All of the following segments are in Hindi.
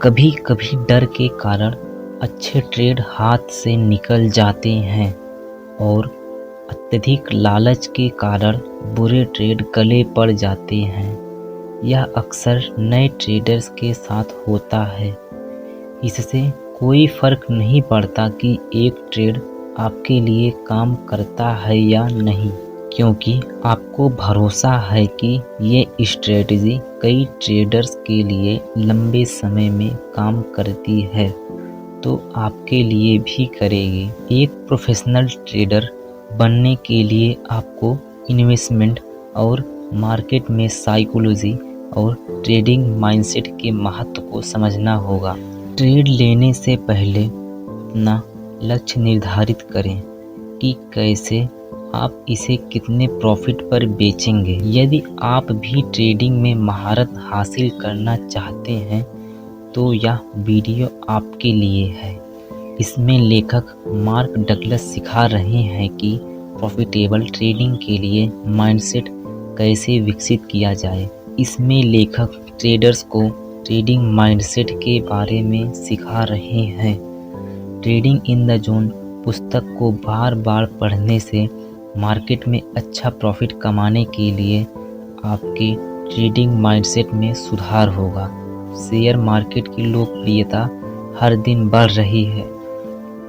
कभी कभी डर के कारण अच्छे ट्रेड हाथ से निकल जाते हैं और अत्यधिक लालच के कारण बुरे ट्रेड गले पड़ जाते हैं। यह अक्सर नए ट्रेडर्स के साथ होता है। इससे कोई फर्क नहीं पड़ता कि एक ट्रेड आपके लिए काम करता है या नहीं, क्योंकि आपको भरोसा है कि ये स्ट्रेटजी कई ट्रेडर्स के लिए लंबे समय में काम करती है, तो आपके लिए भी करेगी। एक प्रोफेशनल ट्रेडर बनने के लिए आपको इन्वेस्टमेंट और मार्केट में साइकोलॉजी और ट्रेडिंग माइंडसेट के महत्व को समझना होगा। ट्रेड लेने से पहले अपना लक्ष्य निर्धारित करें कि कैसे आप इसे कितने प्रॉफिट पर बेचेंगे। यदि आप भी ट्रेडिंग में महारत हासिल करना चाहते हैं तो यह वीडियो आपके लिए है। इसमें लेखक मार्क डगलस सिखा रहे हैं कि प्रॉफिटेबल ट्रेडिंग के लिए माइंडसेट कैसे विकसित किया जाए। इसमें लेखक ट्रेडर्स को ट्रेडिंग माइंडसेट के बारे में सिखा रहे हैं। ट्रेडिंग इन द जोन पुस्तक को बार बार पढ़ने से मार्केट में अच्छा प्रॉफिट कमाने के लिए आपके ट्रेडिंग माइंडसेट में सुधार होगा। शेयर मार्केट की लोकप्रियता हर दिन बढ़ रही है।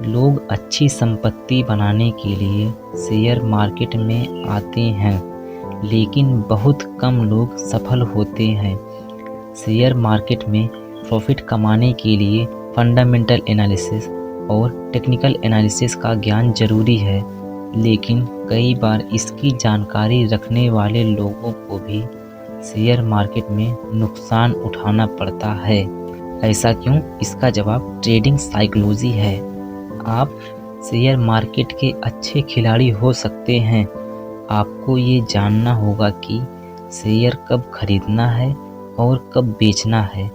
लोग अच्छी संपत्ति बनाने के लिए शेयर मार्केट में आते हैं, लेकिन बहुत कम लोग सफल होते हैं। शेयर मार्केट में प्रॉफिट कमाने के लिए फंडामेंटल एनालिसिस और टेक्निकल एनालिसिस का ज्ञान जरूरी है, लेकिन कई बार इसकी जानकारी रखने वाले लोगों को भी शेयर मार्केट में नुकसान उठाना पड़ता है। ऐसा क्यों? इसका जवाब ट्रेडिंग साइकोलॉजी है। आप शेयर मार्केट के अच्छे खिलाड़ी हो सकते हैं। आपको ये जानना होगा कि शेयर कब खरीदना है और कब बेचना है,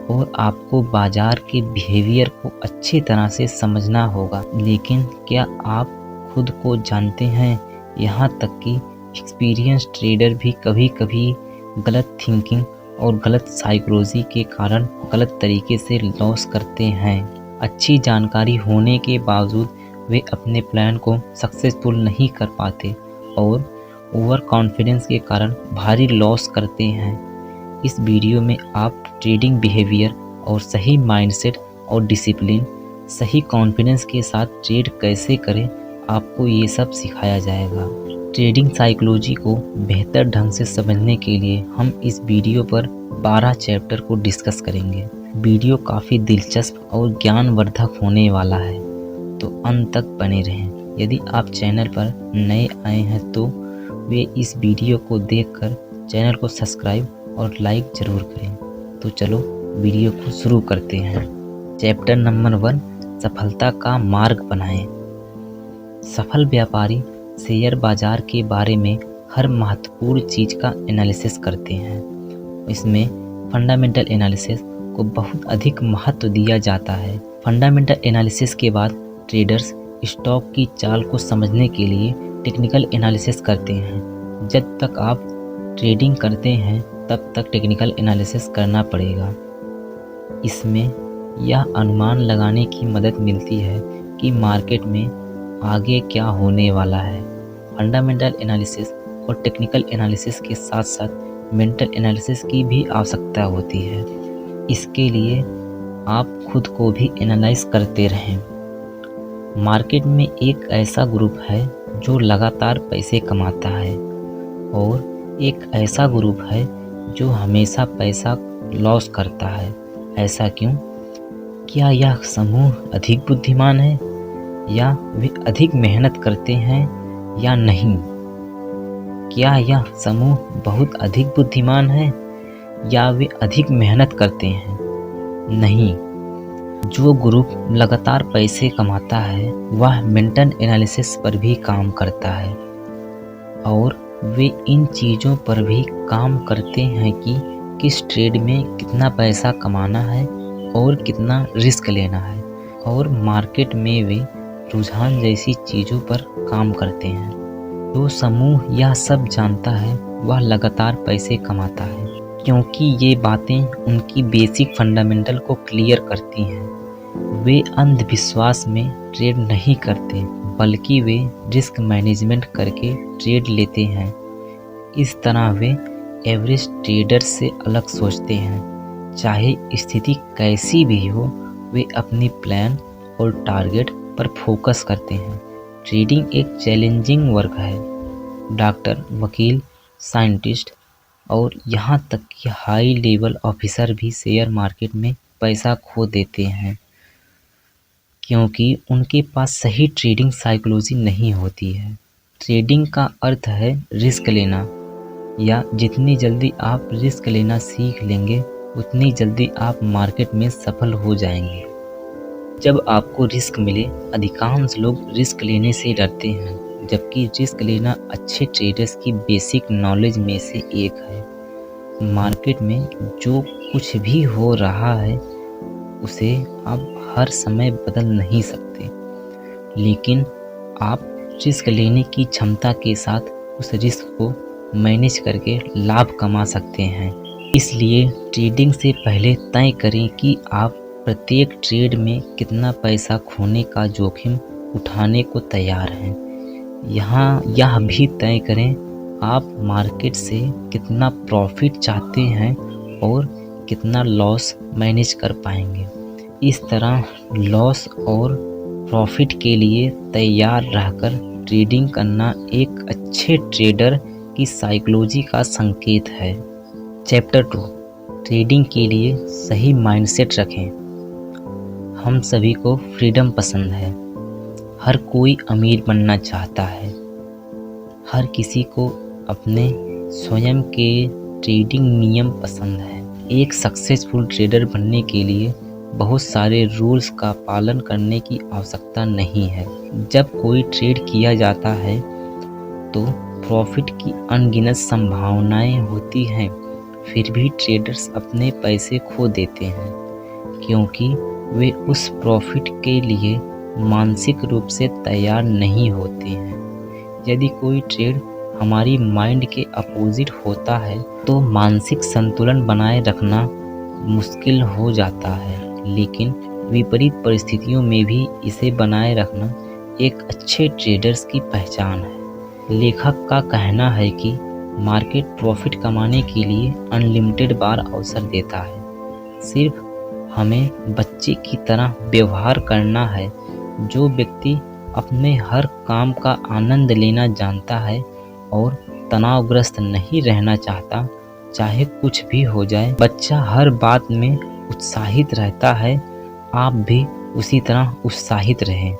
और आपको बाजार के बिहेवियर को अच्छी तरह से समझना होगा। लेकिन क्या आप खुद को जानते हैं? यहाँ तक कि एक्सपीरियंस ट्रेडर भी कभी कभी गलत थिंकिंग और गलत साइकोलॉजी के कारण गलत तरीके से लॉस करते हैं। अच्छी जानकारी होने के बावजूद वे अपने प्लान को सक्सेसफुल नहीं कर पाते और ओवर कॉन्फिडेंस के कारण भारी लॉस करते हैं। इस वीडियो में आप ट्रेडिंग बिहेवियर और सही माइंडसेट और डिसिप्लिन, सही कॉन्फिडेंस के साथ ट्रेड कैसे करें, आपको ये सब सिखाया जाएगा। ट्रेडिंग साइकोलॉजी को बेहतर ढंग से समझने के लिए हम इस वीडियो पर 12 चैप्टर को डिस्कस करेंगे। वीडियो काफ़ी दिलचस्प और ज्ञानवर्धक होने वाला है, तो अंत तक बने रहें। यदि आप चैनल पर नए आए हैं तो वे इस वीडियो को देखकर चैनल को सब्सक्राइब और लाइक ज़रूर करें। तो चलो वीडियो को शुरू करते हैं। चैप्टर नंबर 1, सफलता का मार्ग बनाएं। सफल व्यापारी शेयर बाजार के बारे में हर महत्वपूर्ण चीज़ का एनालिसिस करते हैं। इसमें फंडामेंटल एनालिसिस को बहुत अधिक महत्व दिया जाता है। फंडामेंटल एनालिसिस के बाद ट्रेडर्स स्टॉक की चाल को समझने के लिए टेक्निकल एनालिसिस करते हैं। जब तक आप ट्रेडिंग करते हैं तब तक टेक्निकल एनालिसिस करना पड़ेगा। इसमें यह अनुमान लगाने की मदद मिलती है कि मार्केट में आगे क्या होने वाला है। फंडामेंटल एनालिसिस और टेक्निकल एनालिसिस के साथ साथ मेंटल एनालिसिस की भी आवश्यकता होती है। इसके लिए आप खुद को भी एनालाइज करते रहें। मार्केट में एक ऐसा ग्रुप है जो लगातार पैसे कमाता है और एक ऐसा ग्रुप है जो हमेशा पैसा लॉस करता है। ऐसा क्यों? क्या यह समूह अधिक बुद्धिमान है, या वे अधिक मेहनत करते हैं या नहीं? क्या यह समूह बहुत अधिक बुद्धिमान है या वे अधिक मेहनत करते हैं? नहीं। जो ग्रुप लगातार पैसे कमाता है वह मेंटल एनालिसिस पर भी काम करता है, और वे इन चीज़ों पर भी काम करते हैं कि किस ट्रेड में कितना पैसा कमाना है और कितना रिस्क लेना है, और मार्केट में वे रुझान जैसी चीज़ों पर काम करते हैं। जो समूह यह सब जानता है वह लगातार पैसे कमाता है। क्योंकि ये बातें उनकी बेसिक फंडामेंटल को क्लियर करती हैं। वे अंधविश्वास में ट्रेड नहीं करते, बल्कि वे रिस्क मैनेजमेंट करके ट्रेड लेते हैं। इस तरह वे एवरेज ट्रेडर से अलग सोचते हैं। चाहे स्थिति कैसी भी हो, वे अपनी प्लान और टारगेट पर फोकस करते हैं। ट्रेडिंग एक चैलेंजिंग वर्क है। डॉक्टर, वकील, साइंटिस्ट और यहाँ तक कि हाई लेवल ऑफिसर भी शेयर मार्केट में पैसा खो देते हैं, क्योंकि उनके पास सही ट्रेडिंग साइकोलॉजी नहीं होती है। ट्रेडिंग का अर्थ है रिस्क लेना, या जितनी जल्दी आप रिस्क लेना सीख लेंगे, उतनी जल्दी आप मार्केट में सफल हो जाएंगे। जब आपको रिस्क मिले, अधिकांश लोग रिस्क लेने से डरते हैं, जबकि रिस्क लेना अच्छे ट्रेडर्स की बेसिक नॉलेज में से एक है। मार्केट में जो कुछ भी हो रहा है उसे आप हर समय बदल नहीं सकते, लेकिन आप रिस्क लेने की क्षमता के साथ उस रिस्क को मैनेज करके लाभ कमा सकते हैं। इसलिए ट्रेडिंग से पहले तय करें कि आप प्रत्येक ट्रेड में कितना पैसा खोने का जोखिम उठाने को तैयार हैं। यहाँ यह भी तय करें आप मार्केट से कितना प्रॉफिट चाहते हैं और कितना लॉस मैनेज कर पाएंगे। इस तरह लॉस और प्रॉफिट के लिए तैयार रहकर ट्रेडिंग करना एक अच्छे ट्रेडर की साइकोलॉजी का संकेत है। चैप्टर 2, ट्रेडिंग के लिए सही माइंडसेट रखें। हम सभी को फ्रीडम पसंद है। हर कोई अमीर बनना चाहता है। हर किसी को अपने स्वयं के ट्रेडिंग नियम पसंद है। एक सक्सेसफुल ट्रेडर बनने के लिए बहुत सारे रूल्स का पालन करने की आवश्यकता नहीं है। जब कोई ट्रेड किया जाता है तो प्रॉफिट की अनगिनत संभावनाएं होती हैं, फिर भी ट्रेडर्स अपने पैसे खो देते हैं, क्योंकि वे उस प्रॉफिट के लिए मानसिक रूप से तैयार नहीं होते हैं। यदि कोई ट्रेड हमारी माइंड के अपोजिट होता है तो मानसिक संतुलन बनाए रखना मुश्किल हो जाता है, लेकिन विपरीत परिस्थितियों में भी इसे बनाए रखना एक अच्छे ट्रेडर्स की पहचान है। लेखक का कहना है कि मार्केट प्रॉफिट कमाने के लिए अनलिमिटेड बार अवसर देता है। सिर्फ हमें बच्चे की तरह व्यवहार करना है। जो व्यक्ति अपने हर काम का आनंद लेना जानता है और तनावग्रस्त नहीं रहना चाहता, चाहे कुछ भी हो जाए, बच्चा हर बात में उत्साहित रहता है, आप भी उसी तरह उत्साहित रहें,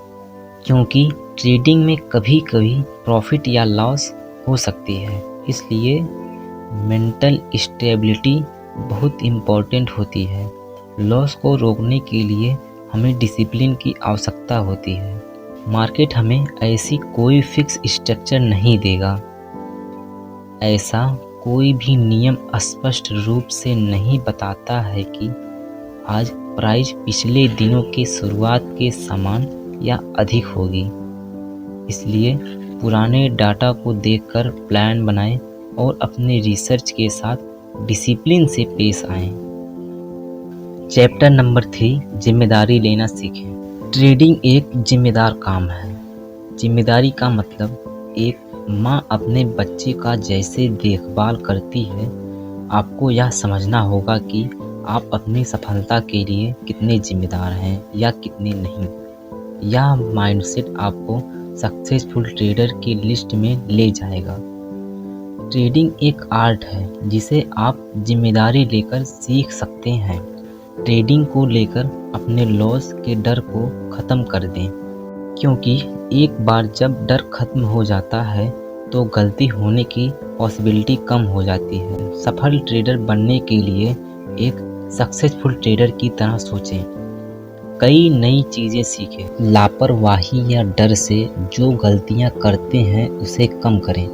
क्योंकि ट्रेडिंग में कभी कभी प्रॉफिट या लॉस हो सकती है। इसलिए मेंटल स्टेबिलिटी बहुत इम्पोर्टेंट होती है। लॉस को रोकने के लिए हमें डिसिप्लिन की आवश्यकता होती है। मार्केट हमें ऐसी कोई फिक्स स्ट्रक्चर नहीं देगा। ऐसा कोई भी नियम स्पष्ट रूप से नहीं बताता है कि आज प्राइस पिछले दिनों के शुरुआत के समान या अधिक होगी। इसलिए पुराने डाटा को देखकर प्लान बनाएं और अपने रिसर्च के साथ डिसिप्लिन से पेश आएं। चैप्टर नंबर 3, जिम्मेदारी लेना सीखें। ट्रेडिंग एक जिम्मेदार काम है। जिम्मेदारी का मतलब एक माँ अपने बच्चे का जैसे देखभाल करती है। आपको यह समझना होगा कि आप अपनी सफलता के लिए कितने जिम्मेदार हैं या कितने नहीं। यह माइंडसेट आपको सक्सेसफुल ट्रेडर की लिस्ट में ले जाएगा। ट्रेडिंग एक आर्ट है जिसे आप जिम्मेदारी लेकर सीख सकते हैं। ट्रेडिंग को लेकर अपने लॉस के डर को ख़त्म कर दें, क्योंकि एक बार जब डर खत्म हो जाता है तो गलती होने की पॉसिबिलिटी कम हो जाती है। सफल ट्रेडर बनने के लिए एक सक्सेसफुल ट्रेडर की तरह सोचें। कई नई चीज़ें सीखें। लापरवाही या डर से जो गलतियां करते हैं उसे कम करें।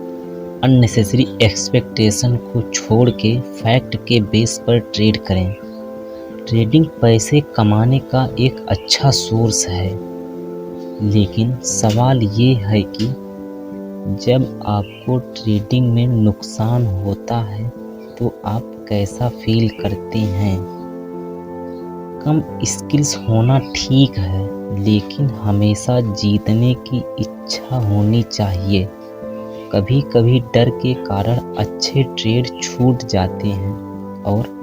अननेसेसरी एक्सपेक्टेशन को छोड़ के फैक्ट के बेस पर ट्रेड करें। ट्रेडिंग पैसे कमाने का एक अच्छा सोर्स है, लेकिन सवाल ये है कि जब आपको ट्रेडिंग में नुकसान होता है तो आप कैसा फील करते हैं। कम स्किल्स होना ठीक है, लेकिन हमेशा जीतने की इच्छा होनी चाहिए। कभी कभी डर के कारण अच्छे ट्रेड छूट जाते हैं और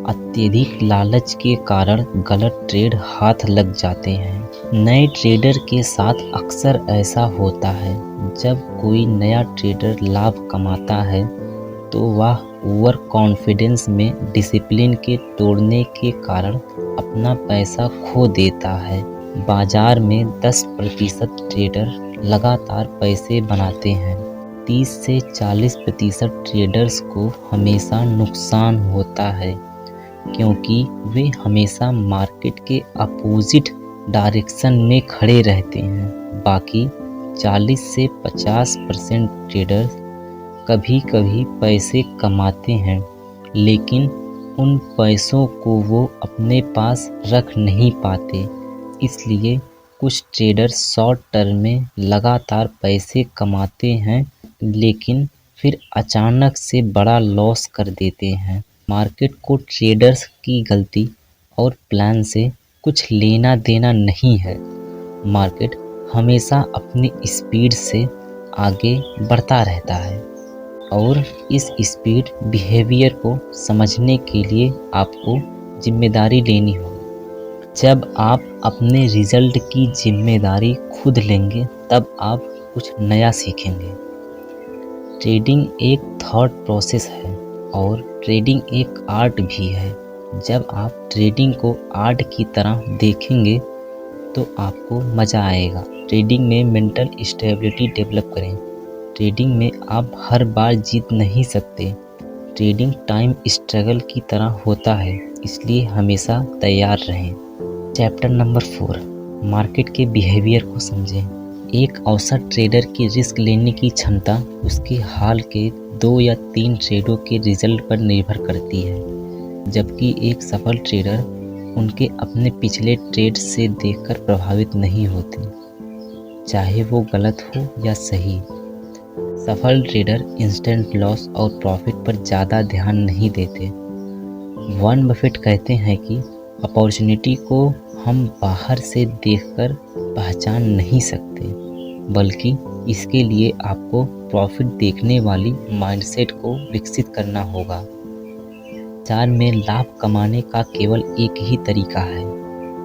अत्यधिक लालच के कारण गलत ट्रेड हाथ लग जाते हैं। नए ट्रेडर के साथ अक्सर ऐसा होता है। जब कोई नया ट्रेडर लाभ कमाता है तो वह ओवर कॉन्फिडेंस में डिसिप्लिन के तोड़ने के कारण अपना पैसा खो देता है। बाजार में 10% ट्रेडर लगातार पैसे बनाते हैं। 30 से 40% ट्रेडर्स को हमेशा नुकसान होता है, क्योंकि वे हमेशा मार्केट के अपोजिट डायरेक्शन में खड़े रहते हैं। बाकी 40 से 50% ट्रेडर्स कभी कभी पैसे कमाते हैं, लेकिन उन पैसों को वो अपने पास रख नहीं पाते। इसलिए कुछ ट्रेडर्स शॉर्ट टर्म में लगातार पैसे कमाते हैं, लेकिन फिर अचानक से बड़ा लॉस कर देते हैं। मार्केट को ट्रेडर्स की गलती और प्लान से कुछ लेना देना नहीं है। मार्केट हमेशा अपनी स्पीड से आगे बढ़ता रहता है और इस स्पीड बिहेवियर को समझने के लिए आपको जिम्मेदारी लेनी होगी। जब आप अपने रिजल्ट की जिम्मेदारी खुद लेंगे, तब आप कुछ नया सीखेंगे। ट्रेडिंग एक थॉट प्रोसेस है और ट्रेडिंग एक आर्ट भी है। जब आप ट्रेडिंग को आर्ट की तरह देखेंगे तो आपको मज़ा आएगा। ट्रेडिंग में मेंटल स्टेबिलिटी डेवलप करें। ट्रेडिंग में आप हर बार जीत नहीं सकते। ट्रेडिंग टाइम स्ट्रगल की तरह होता है, इसलिए हमेशा तैयार रहें। चैप्टर नंबर 4, मार्केट के बिहेवियर को समझें। एक औसत ट्रेडर की रिस्क लेने की क्षमता उसके हाल के 2 या 3 ट्रेडों के रिजल्ट पर निर्भर करती है, जबकि एक सफल ट्रेडर उनके अपने पिछले ट्रेड से देखकर प्रभावित नहीं होते, चाहे वो गलत हो या सही। सफल ट्रेडर इंस्टेंट लॉस और प्रॉफिट पर ज़्यादा ध्यान नहीं देते। वॉरेन बफेट कहते हैं कि अपॉर्चुनिटी को हम बाहर से देखकर पहचान नहीं सकते, बल्कि इसके लिए आपको प्रॉफिट देखने वाली माइंडसेट को विकसित करना होगा। बाजार में लाभ कमाने का केवल एक ही तरीका है,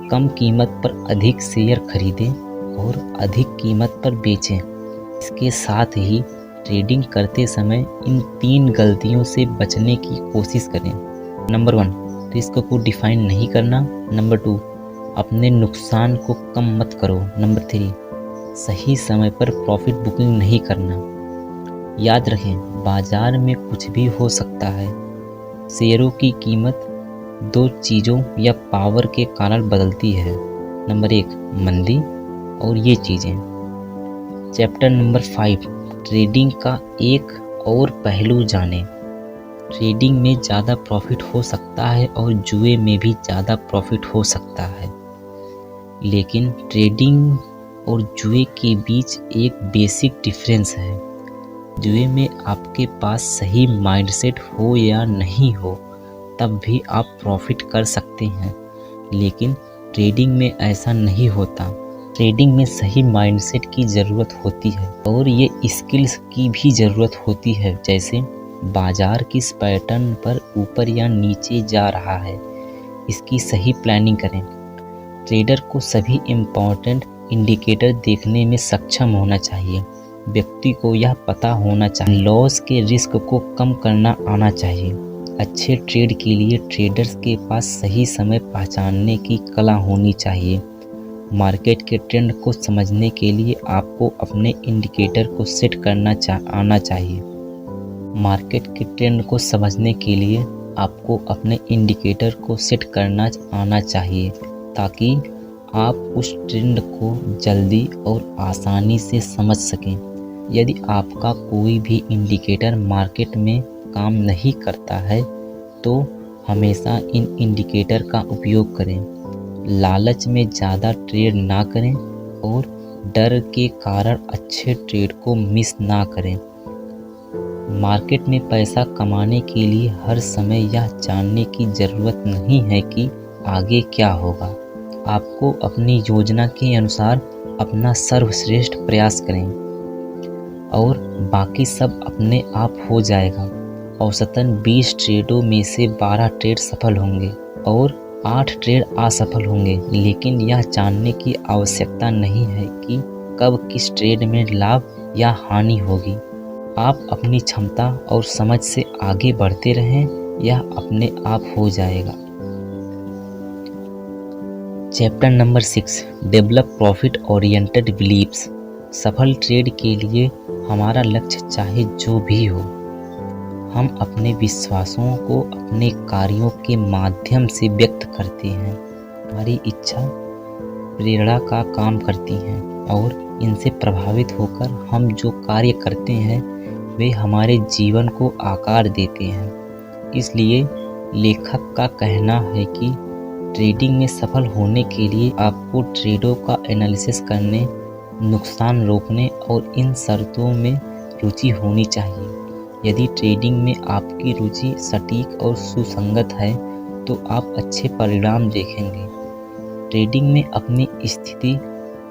कम कीमत पर अधिक शेयर खरीदें और अधिक कीमत पर बेचें। इसके साथ ही ट्रेडिंग करते समय इन 3 गलतियों से बचने की कोशिश करें। नंबर 1, रिस्क को डिफाइन नहीं करना। नंबर 2, अपने नुकसान को कम मत करो। नंबर 3, सही समय पर प्रॉफिट बुकिंग नहीं करना। याद रखें, बाजार में कुछ भी हो सकता है। शेयरों की कीमत 2 चीज़ों या पावर के कारण बदलती है। नंबर 1, मंदी और ये चीज़ें। चैप्टर नंबर 5, ट्रेडिंग का एक और पहलू जानें। ट्रेडिंग में ज़्यादा प्रॉफिट हो सकता है और जुए में भी ज़्यादा प्रॉफिट हो सकता है, लेकिन ट्रेडिंग और जुए के बीच एक बेसिक डिफरेंस है। जुए में आपके पास सही माइंडसेट हो या नहीं हो, तब भी आप प्रॉफिट कर सकते हैं, लेकिन ट्रेडिंग में ऐसा नहीं होता। ट्रेडिंग में सही माइंडसेट की ज़रूरत होती है और ये स्किल्स की भी ज़रूरत होती है, जैसे बाजार किस पैटर्न पर ऊपर या नीचे जा रहा है, इसकी सही प्लानिंग करें। ट्रेडर को सभी इम्पॉर्टेंट इंडिकेटर देखने में सक्षम होना चाहिए। व्यक्ति को यह पता होना चाहिए, लॉस के रिस्क को कम करना आना चाहिए। अच्छे ट्रेड के लिए ट्रेडर्स के पास सही समय पहचानने की कला होनी चाहिए। मार्केट के ट्रेंड को समझने के लिए आपको अपने इंडिकेटर को सेट करना आना चाहिए। मार्केट के ट्रेंड को समझने के लिए आपको अपने इंडिकेटर को सेट करना आना चाहिए, ताकि आप उस ट्रेंड को जल्दी और आसानी से समझ सकें। यदि आपका कोई भी इंडिकेटर मार्केट में काम नहीं करता है, तो हमेशा इन इंडिकेटर का उपयोग करें। लालच में ज़्यादा ट्रेड ना करें और डर के कारण अच्छे ट्रेड को मिस ना करें। मार्केट में पैसा कमाने के लिए हर समय यह जानने की ज़रूरत नहीं है कि आगे क्या होगा। आपको अपनी योजना के अनुसार अपना सर्वश्रेष्ठ प्रयास करें और बाकी सब अपने आप हो जाएगा। औसतन 20 ट्रेडों में से 12 ट्रेड सफल होंगे और 8 ट्रेड असफल होंगे, लेकिन यह जानने की आवश्यकता नहीं है कि कब किस ट्रेड में लाभ या हानि होगी। आप अपनी क्षमता और समझ से आगे बढ़ते रहें, यह अपने आप हो जाएगा। Chapter number 6, develop profit oriented beliefs. सफल ट्रेड के लिए हमारा लक्ष्य चाहे जो भी हो, हम अपने विश्वासों को अपने कार्यों के माध्यम से व्यक्त करते हैं। हमारी इच्छा प्रेरणा का काम करती हैं और इनसे प्रभावित होकर हम जो कार्य करते हैं वे हमारे जीवन को आकार देते हैं। इसलिए लेखक का कहना है कि ट्रेडिंग में सफल होने के लिए आपको ट्रेडों का एनालिसिस करने, नुकसान रोकने और इन शर्तों में रुचि होनी चाहिए। यदि ट्रेडिंग में आपकी रुचि सटीक और सुसंगत है तो आप अच्छे परिणाम देखेंगे। ट्रेडिंग में अपनी स्थिति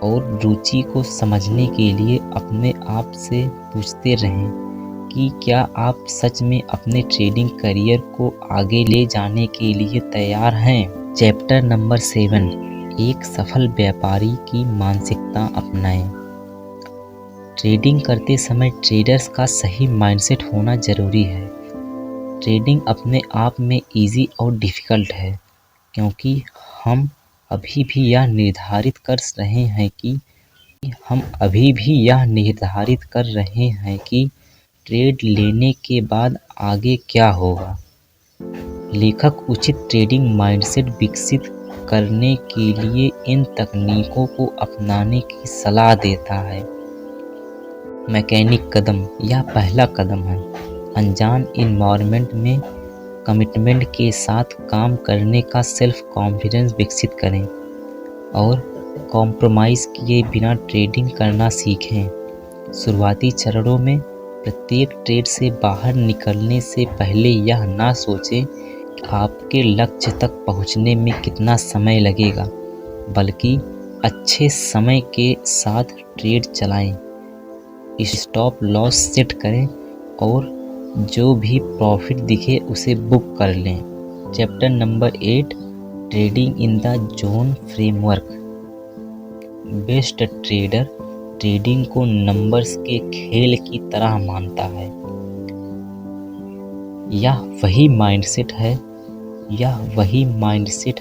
और रुचि को समझने के लिए अपने आप से पूछते रहें कि क्या आप सच में अपने ट्रेडिंग करियर को आगे ले जाने के लिए तैयार हैं। चैप्टर नंबर 7, एक सफल व्यापारी की मानसिकता अपनाएं। ट्रेडिंग करते समय ट्रेडर्स का सही माइंडसेट होना जरूरी है। ट्रेडिंग अपने आप में इजी और डिफ़िकल्ट है, क्योंकि हम अभी भी यह निर्धारित कर रहे हैं कि ट्रेड लेने के बाद आगे क्या होगा। लेखक उचित ट्रेडिंग माइंडसेट विकसित करने के लिए इन तकनीकों को अपनाने की सलाह देता है। मैकेनिक कदम, यह पहला कदम है। अनजान इन्वायरमेंट में कमिटमेंट के साथ काम करने का सेल्फ कॉन्फिडेंस विकसित करें और कॉम्प्रोमाइज़ किए बिना ट्रेडिंग करना सीखें। शुरुआती चरणों में प्रत्येक ट्रेड से बाहर निकलने से पहले यह ना सोचें कि आपके लक्ष्य तक पहुंचने में कितना समय लगेगा, बल्कि अच्छे समय के साथ ट्रेड चलाएं, स्टॉप लॉस सेट करें और जो भी प्रॉफिट दिखे उसे बुक कर लें। Chapter number 8, trading in the zone framework. Best trader trading को नंबर्स के खेल की तरह मानता है। यह वही माइंडसेट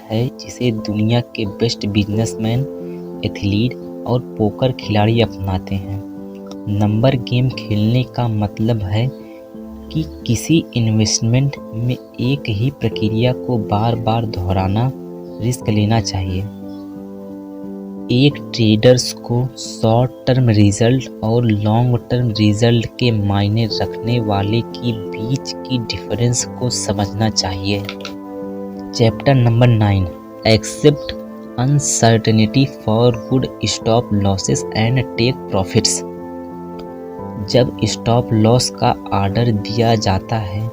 है जिसे दुनिया के बेस्ट बिजनेसमैन, एथलीट और पोकर खिलाड़ी अपनाते हैं। नंबर गेम खेलने का मतलब है कि किसी इन्वेस्टमेंट में एक ही प्रक्रिया को बार बार दोहराना, रिस्क लेना चाहिए। एक ट्रेडर्स को शॉर्ट टर्म रिजल्ट और लॉन्ग टर्म रिजल्ट के मायने रखने वाले के बीच की डिफरेंस को समझना चाहिए। Chapter number 9, accept uncertainty for good, stop losses and take profits. जब स्टॉप लॉस का ऑर्डर दिया जाता है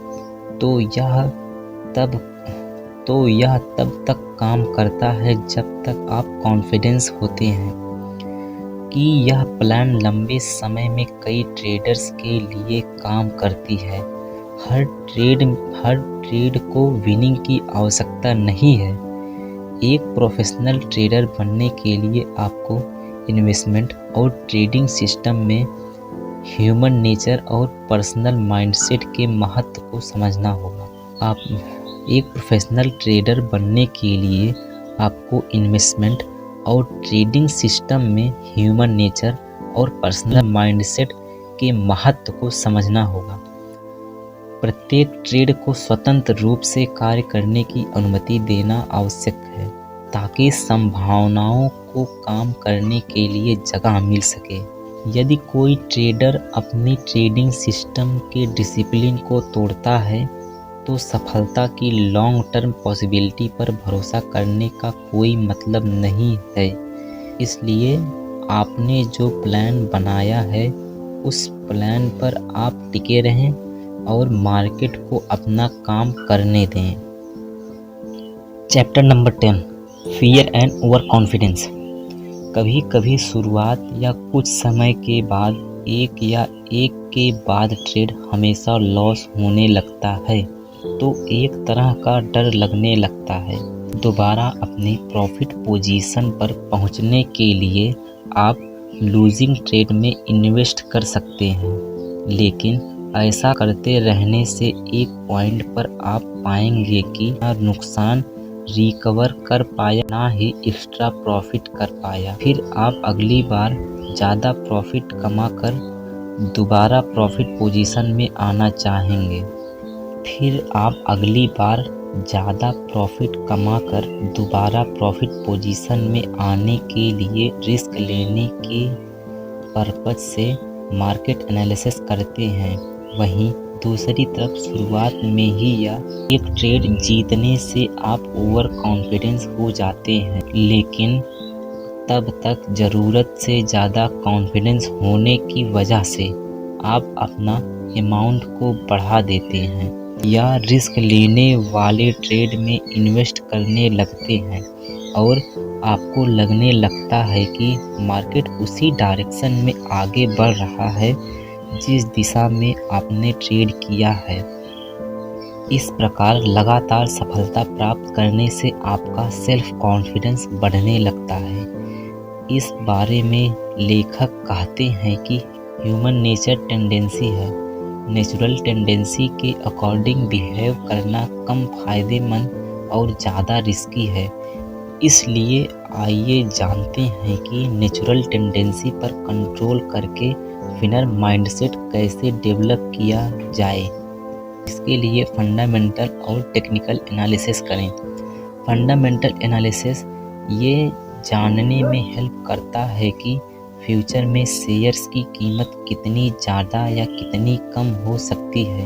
तो यह तब तक काम करता है जब तक आप कॉन्फिडेंस होते हैं कि यह प्लान लंबे समय में कई ट्रेडर्स के लिए काम करती है। हर ट्रेड को विनिंग की आवश्यकता नहीं है। एक प्रोफेशनल ट्रेडर बनने के लिए आपको इन्वेस्टमेंट और ट्रेडिंग सिस्टम में ह्यूमन नेचर और पर्सनल माइंडसेट के महत्व को समझना होगा। एक प्रोफेशनल ट्रेडर बनने के लिए आपको इन्वेस्टमेंट और ट्रेडिंग सिस्टम में ह्यूमन नेचर और पर्सनल माइंडसेट के महत्व को समझना होगा। प्रत्येक ट्रेड को स्वतंत्र रूप से कार्य करने की अनुमति देना आवश्यक है ताकि संभावनाओं को काम करने के लिए जगह मिल सके। यदि कोई ट्रेडर अपनी ट्रेडिंग सिस्टम के डिसिप्लिन को तोड़ता है तो सफलता की लॉन्ग टर्म पॉसिबिलिटी पर भरोसा करने का कोई मतलब नहीं है। इसलिए आपने जो प्लान बनाया है उस प्लान पर आप टिके रहें और मार्केट को अपना काम करने दें। Chapter number 10, fear and over confidence. कभी कभी शुरुआत या कुछ समय के बाद एक के बाद ट्रेड हमेशा लॉस होने लगता है, तो एक तरह का डर लगने लगता है। दोबारा अपने प्रॉफिट पोजीशन पर पहुंचने के लिए आप लूजिंग ट्रेड में इन्वेस्ट कर सकते हैं, लेकिन ऐसा करते रहने से एक पॉइंट पर आप पाएंगे कि ना नुकसान रिकवर कर पाया ना ही एक्स्ट्रा प्रॉफिट कर पाया। फिर आप अगली बार ज़्यादा प्रॉफिट कमाकर दोबारा प्रॉफिट पोजीशन में आना चाहेंगे। फिर आप अगली बार ज़्यादा प्रॉफिट कमाकर दोबारा प्रॉफिट पोजीशन में आने के लिए रिस्क लेने के पर्पज से मार्केट एनालिसिस करते हैं। वहीं दूसरी तरफ शुरुआत में ही या एक ट्रेड जीतने से आप ओवर कॉन्फिडेंस हो जाते हैं, लेकिन तब तक ज़रूरत से ज़्यादा कॉन्फिडेंस होने की वजह से आप अपना अमाउंट को बढ़ा देते हैं या रिस्क लेने वाले ट्रेड में इन्वेस्ट करने लगते हैं और आपको लगने लगता है कि मार्केट उसी डायरेक्शन में आगे बढ़ रहा है जिस दिशा में आपने ट्रेड किया है। इस प्रकार लगातार सफलता प्राप्त करने से आपका सेल्फ कॉन्फिडेंस बढ़ने लगता है। इस बारे में लेखक कहते हैं कि ह्यूमन नेचर टेंडेंसी है, नेचुरल टेंडेंसी के अकॉर्डिंग बिहेव करना कम फायदेमंद और ज़्यादा रिस्की है। इसलिए आइए जानते हैं कि नेचुरल टेंडेंसी पर कंट्रोल करके विनर माइंडसेट कैसे डेवलप किया जाए। इसके लिए फंडामेंटल और टेक्निकल एनालिसिस करें। फंडामेंटल एनालिसिस ये जानने में हेल्प करता है कि फ्यूचर में शेयर्स की कीमत कितनी ज़्यादा या कितनी कम हो सकती है।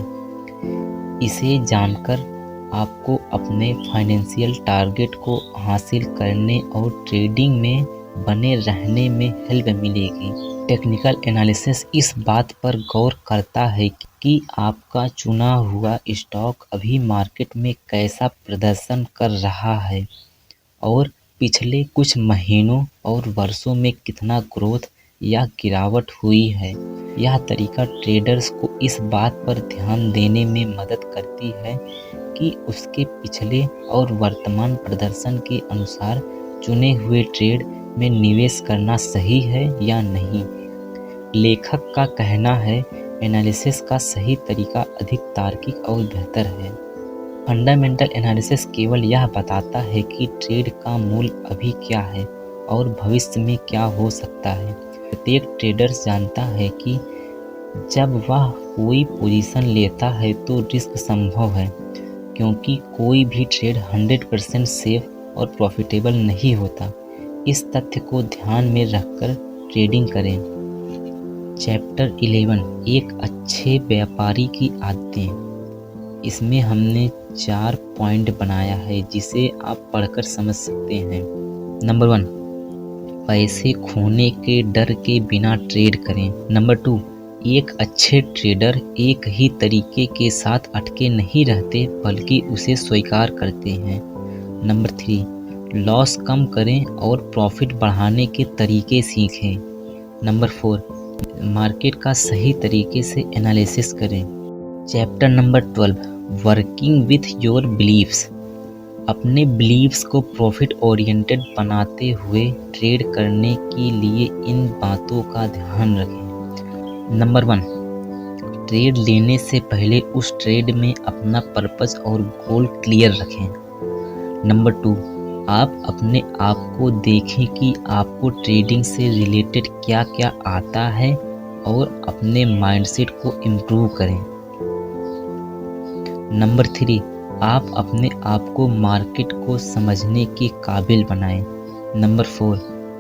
इसे जानकर आपको अपने फाइनेंशियल टारगेट को हासिल करने और ट्रेडिंग में बने रहने में हेल्प मिलेगी। टेक्निकल एनालिसिस इस बात पर गौर करता है कि आपका चुना हुआ स्टॉक अभी मार्केट में कैसा प्रदर्शन कर रहा है और पिछले कुछ महीनों और वर्षों में कितना ग्रोथ या गिरावट हुई है। यह तरीका ट्रेडर्स को इस बात पर ध्यान देने में मदद करती है कि उसके पिछले और वर्तमान प्रदर्शन के अनुसार चुने हुए ट्रेड में निवेश करना सही है या नहीं। लेखक का कहना है एनालिसिस का सही तरीका अधिक तार्किक और बेहतर है। फंडामेंटल एनालिसिस केवल यह बताता है कि ट्रेड का मूल्य अभी क्या है और भविष्य में क्या हो सकता है। प्रत्येक ट्रेडर जानता है कि जब वह कोई पोजीशन लेता है तो रिस्क संभव है, क्योंकि कोई भी ट्रेड 100% सेफ और प्रॉफिटेबल नहीं होता। इस तथ्य को ध्यान में रखकर ट्रेडिंग करें। चैप्टर 11, एक अच्छे व्यापारी की आदतें। इसमें हमने 4 पॉइंट बनाया है जिसे आप पढ़कर समझ सकते हैं। नंबर 1, पैसे खोने के डर के बिना ट्रेड करें। नंबर 2, एक अच्छे ट्रेडर एक ही तरीके के साथ अटके नहीं रहते बल्कि उसे स्वीकार करते हैं। नंबर 3, लॉस कम करें और प्रॉफिट बढ़ाने के तरीके सीखें। नंबर 4, मार्केट का सही तरीके से एनालिसिस करें। Chapter number 12, working with your beliefs. अपने बिलीव्स को प्रॉफिट ओरिएंटेड बनाते हुए ट्रेड करने के लिए इन बातों का ध्यान रखें। नंबर 1, ट्रेड लेने से पहले उस ट्रेड में अपना पर्पस और गोल क्लियर रखें। नंबर 2, आप अपने आप को देखें कि आपको ट्रेडिंग से रिलेटेड क्या क्या आता है और अपने माइंडसेट को इम्प्रूव करें। नंबर 3, आप अपने आप को मार्केट को समझने के काबिल बनाएं। नंबर 4,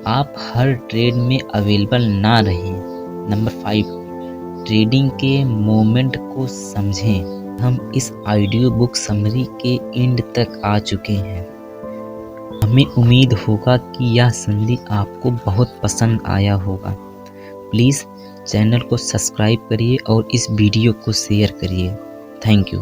आप हर ट्रेड में अवेलेबल ना रहें। नंबर 5, ट्रेडिंग के मोमेंट को समझें। हम इस ऑडियो बुक समरी के एंड तक आ चुके हैं। हमें उम्मीद होगा कि यह समरी आपको बहुत पसंद आया होगा। प्लीज़ चैनल को सब्सक्राइब करिए और इस वीडियो को शेयर करिए। Thank you.